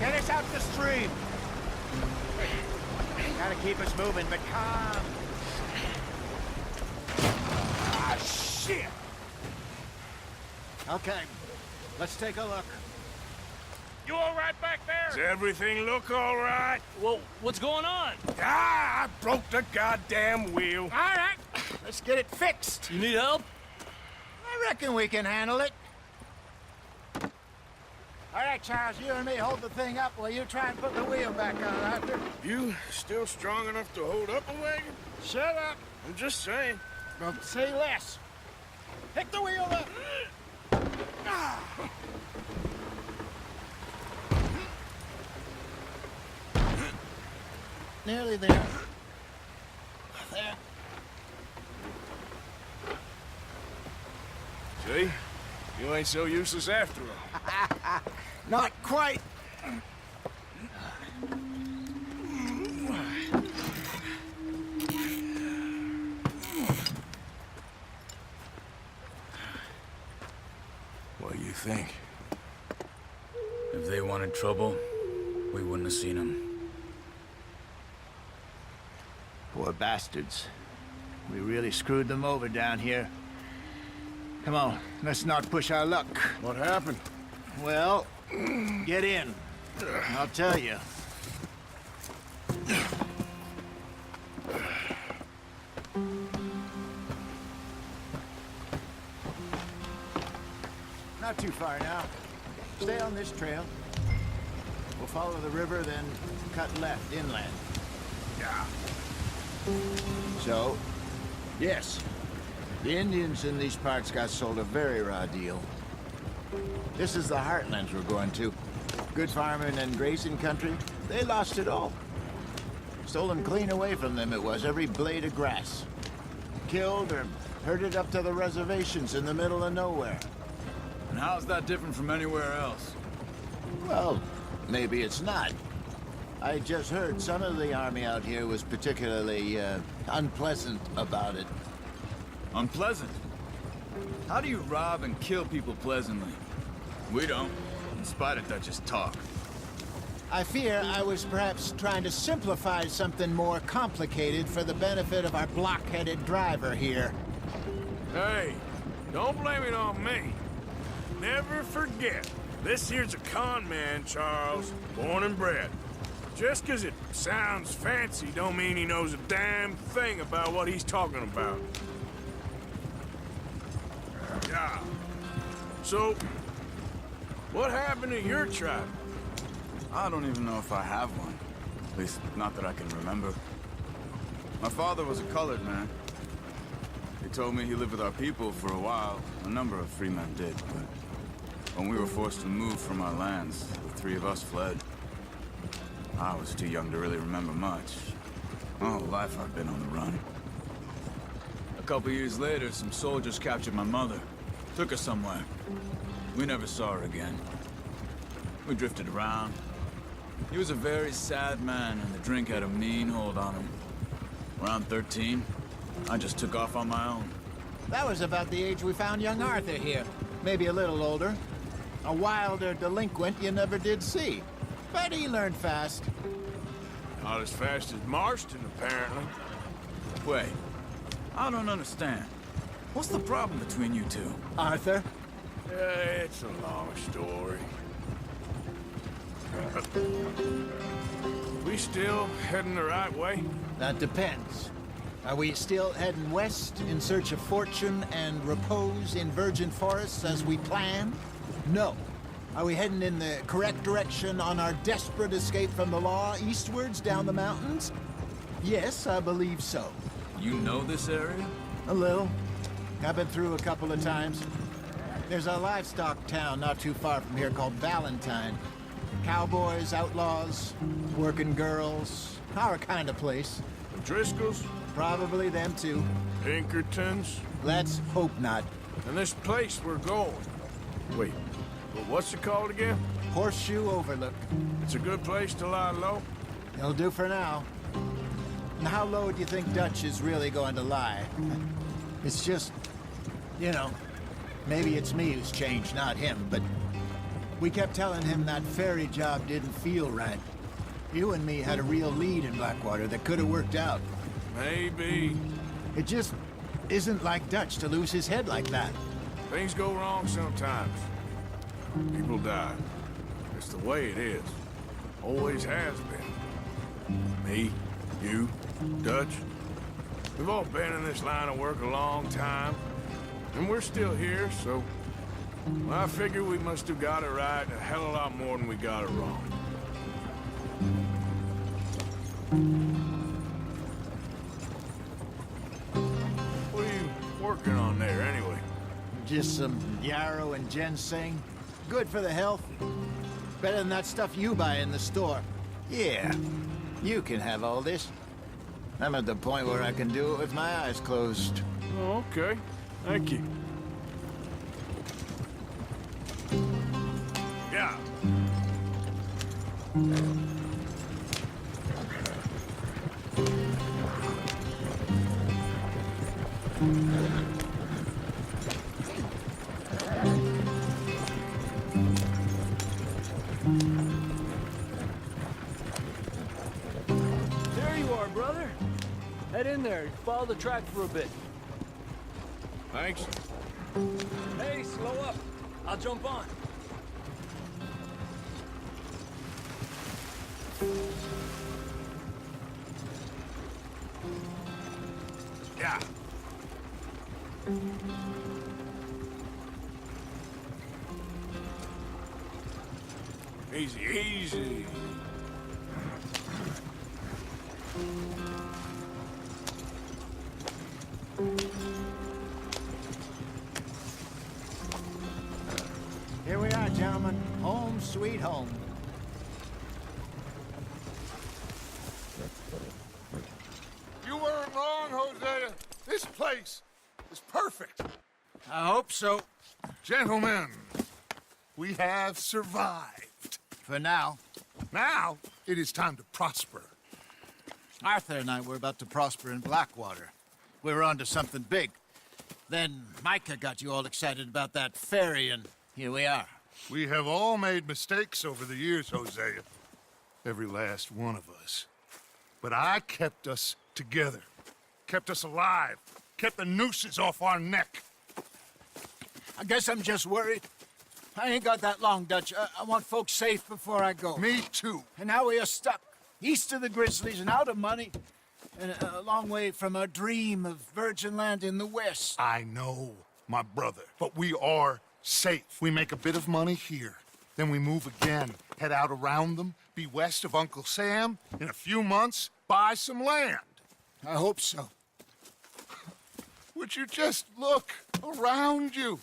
Get us out the stream. Gotta keep us moving, but calm. Ah, shit! Okay, let's take a look. You all right back there? Does everything look all right? Well, what's going on? Ah, I broke the goddamn wheel. All right, let's get it fixed. You need help? I reckon we can handle it. All right, Charles, you and me hold the thing up while you try and put the wheel back on, Arthur. You still strong enough to hold up a wagon? Shut up. I'm just saying. Well, say less. Pick the wheel up. Nearly there. There. See? You ain't so useless after all. Not quite. What do you think? If they wanted trouble, we wouldn't have seen them. Poor bastards. We really screwed them over down here. Come on, let's not push our luck. What happened? Well, get in. I'll tell you. Not too far now. Stay on this trail. We'll follow the river, then cut left inland. Yeah. So, yes, the Indians in these parts got sold a very raw deal. This is the heartlands we're going to. Good farming and grazing country, they lost it all. Stolen clean away from them it was, every blade of grass. Killed or herded up to the reservations in the middle of nowhere. And how's that different from anywhere else? Well, maybe it's not. I just heard some of the army out here was particularly, unpleasant about it. Unpleasant? How do you rob and kill people pleasantly? We don't, in spite of Dutch's talk. I fear I was perhaps trying to simplify something more complicated for the benefit of our block-headed driver here. Hey, don't blame it on me. Never forget, this here's a con man, Charles, born and bred. Just 'cause it sounds fancy don't mean he knows a damn thing about what he's talking about. Yeah. So, what happened to your tribe? I don't even know if I have one. At least, not that I can remember. My father was a colored man. He told me he lived with our people for a while. A number of free men did, but when we were forced to move from our lands, the three of us fled. I was too young to really remember much. My whole life I've been on the run. A couple years later, some soldiers captured my mother. Took her somewhere. We never saw her again. We drifted around. He was a very sad man, and the drink had a mean hold on him. Around 13, I just took off on my own. That was about the age we found young Arthur here. Maybe a little older. A wilder delinquent you never did see. But he learned fast. Not as fast as Marston, apparently. Wait, I don't understand. What's the problem between you two? Arthur? It's a long story. We still heading the right way? That depends. Are we still heading west in search of fortune and repose in virgin forests as we planned? No. Are we heading in the correct direction on our desperate escape from the law eastwards down the mountains? Yes, I believe so. You know this area? A little. I've been through a couple of times. There's a livestock town not too far from here called Valentine. Cowboys, outlaws, working girls, our kind of place. The Driscolls? Probably them too. Pinkertons? Let's hope not. And this place we're going. Wait, well, what's it called again? Horseshoe Overlook. It's a good place to lie low? It'll do for now. And how low do you think Dutch is really going to lie? It's just, you know, maybe it's me who's changed, not him, but We kept telling him that ferry job didn't feel right. You and me had a real lead in Blackwater that could have worked out. Maybe. It just isn't like Dutch to lose his head like that. Things go wrong sometimes. People die. It's the way it is. Always has been. Me, you, Dutch. We've all been in this line of work a long time. And we're still here, so... I figure we must have got it right a hell of a lot more than we got it wrong. What are you working on there, anyway? Just some yarrow and ginseng. Good for the health. Better than that stuff you buy in the store. Yeah, you can have all this. I'm at the point where I can do it with my eyes closed. Oh, okay. Thank you. Yeah. There you are, brother. Head in there. Follow the track for a bit. Thanks. Hey, slow up. I'll jump on. Yeah. Easy, easy. Here we are, gentlemen. Home sweet home. You weren't wrong, Hosea. This place is perfect. I hope so. Gentlemen, we have survived. For now. Now, it is time to prosper. Arthur and I were about to prosper in Blackwater. We were onto something big. Then Micah got you all excited about that ferry, and here we are. We have all made mistakes over the years, Hosea. Every last one of us. But I kept us together. Kept us alive. Kept the nooses off our neck. I guess I'm just worried. I ain't got that long, Dutch. I want folks safe before I go. Me too. And now we are stuck, east of the Grizzlies and out of money, and a long way from our dream of virgin land in the west. I know, my brother. But we are safe. We make a bit of money here. Then we move again, head out around them, be west of Uncle Sam. In a few months, buy some land. I hope so. Would you just look around you?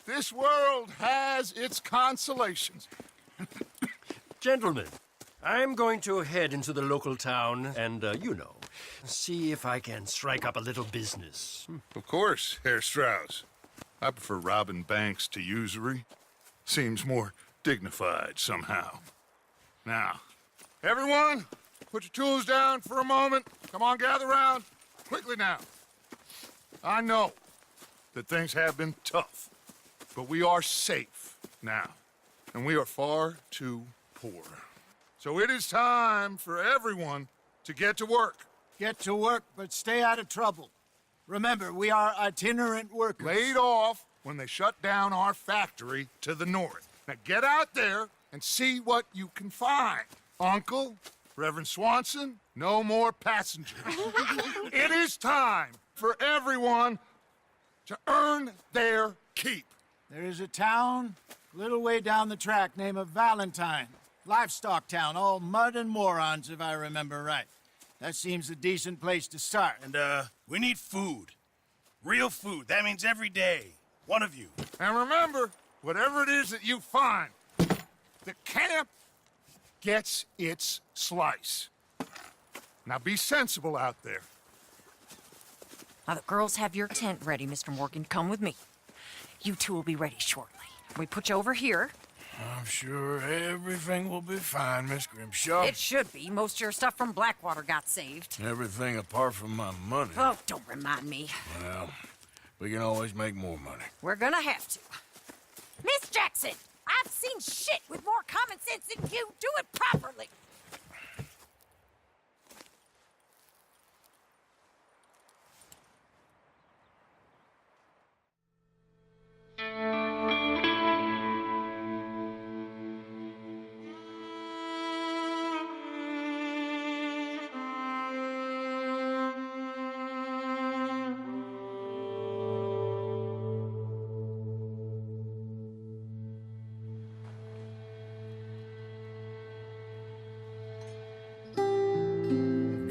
This world has its consolations. Gentlemen, I'm going to head into the local town and, see if I can strike up a little business. Of course, Herr Strauss. I prefer robbing banks to usury. Seems more dignified somehow. Now, everyone, put your tools down for a moment. Come on, gather round. Quickly now. I know that things have been tough, but we are safe now, and we are far too poor. So it is time for everyone to get to work. Get to work, but stay out of trouble. Remember, we are itinerant workers. Laid off when they shut down our factory to the north. Now get out there and see what you can find. Uncle, Reverend Swanson, no more passengers. It is time for everyone to earn their keep. There is a town a little way down the track named Valentine. Livestock town, all mud and morons, if I remember right. That seems a decent place to start. And, we need food. Real food. That means every day. One of you. And remember, whatever it is that you find, the camp gets its slice. Now be sensible out there. Now, the girls have your tent ready, Mr. Morgan. Come with me. You two will be ready shortly. We put you over here. I'm sure everything will be fine, Miss Grimshaw. It should be. Most of your stuff from Blackwater got saved. Everything apart from my money. Oh, don't remind me. Well, we can always make more money. We're gonna have to. Miss Jackson, I've seen shit with more common sense than you. Do it properly.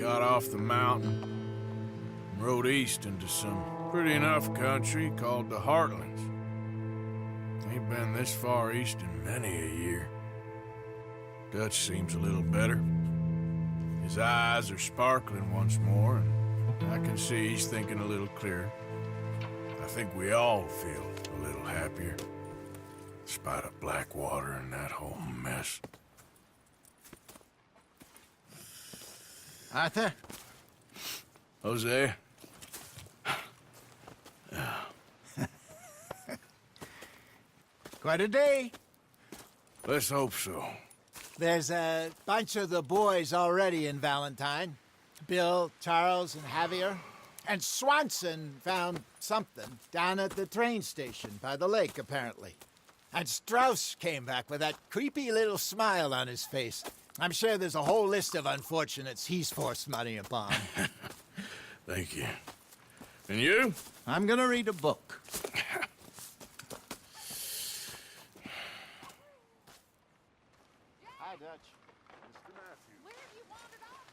Got off the mountain and rode east into some pretty enough country called the Heartlands. Ain't been this far east in many a year. Dutch seems a little better. His eyes are sparkling once more, and I can see he's thinking a little clearer. I think we all feel a little happier, despite of Blackwater and that whole mess. Arthur? Jose? Quite a day. Let's hope so. There's a bunch of the boys already in Valentine. Bill, Charles, and Javier. And Swanson found something down at the train station by the lake, apparently. And Strauss came back with that creepy little smile on his face. I'm sure there's a whole list of unfortunates he's forced money upon. Thank you. And you? I'm gonna read a book. Hi, Dutch. Mr. Matthews. Where have you wandered off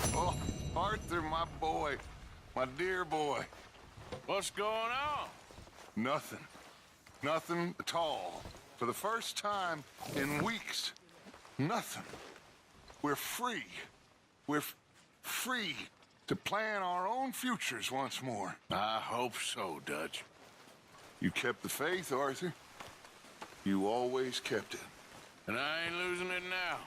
to? Oh, Arthur, my boy. My dear boy. What's going on? Nothing. Nothing at all. For the first time in weeks. Nothing. We're free. We're free to plan our own futures once more. I hope so, Dutch. You kept the faith, Arthur. You always kept it. And I ain't losing it now.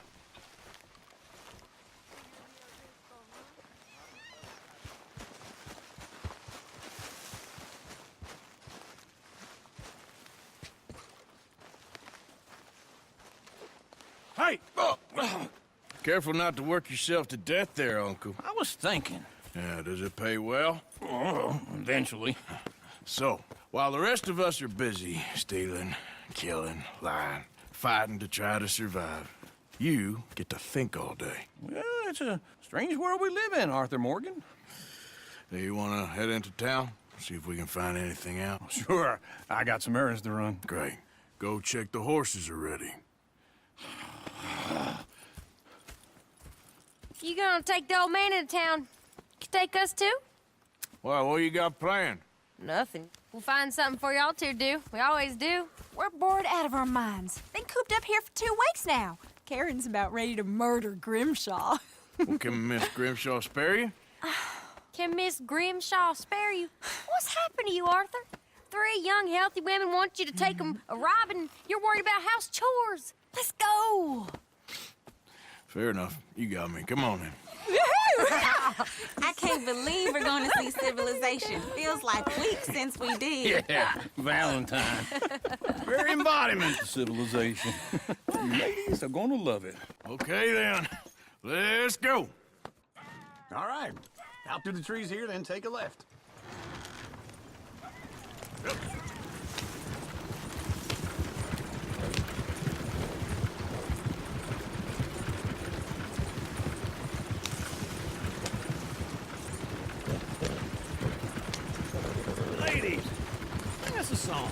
Hey! Careful not to work yourself to death there, Uncle. I was thinking. Yeah, does it pay well? Oh, eventually. So, while the rest of us are busy stealing, killing, lying, fighting to try to survive, you get to think all day. Well, it's a strange world we live in, Arthur Morgan. Do you want to head into town? See if we can find anything out? Sure, I got some errands to run. Great. Go check the horses are ready. You gonna take the old man into town? You take us too? Well, what you got planned? Nothing. We'll find something for y'all to do. We always do. We're bored out of our minds. Been cooped up here for 2 weeks now. Karen's about ready to murder Grimshaw. Well, can Miss Grimshaw spare you? Can Miss Grimshaw spare you? What's happened to you, Arthur? 3 young, healthy women want you to take them a robbing. You're worried about house chores. Let's go. Fair enough. You got me. Come on then. I can't believe we're going to see civilization. Feels like weeks since we did. Yeah, Valentine. Very embodiment of civilization. You ladies are gonna love it. Okay then. Let's go. All right. Out through the trees here, then take a left. Ladies, sing us a song.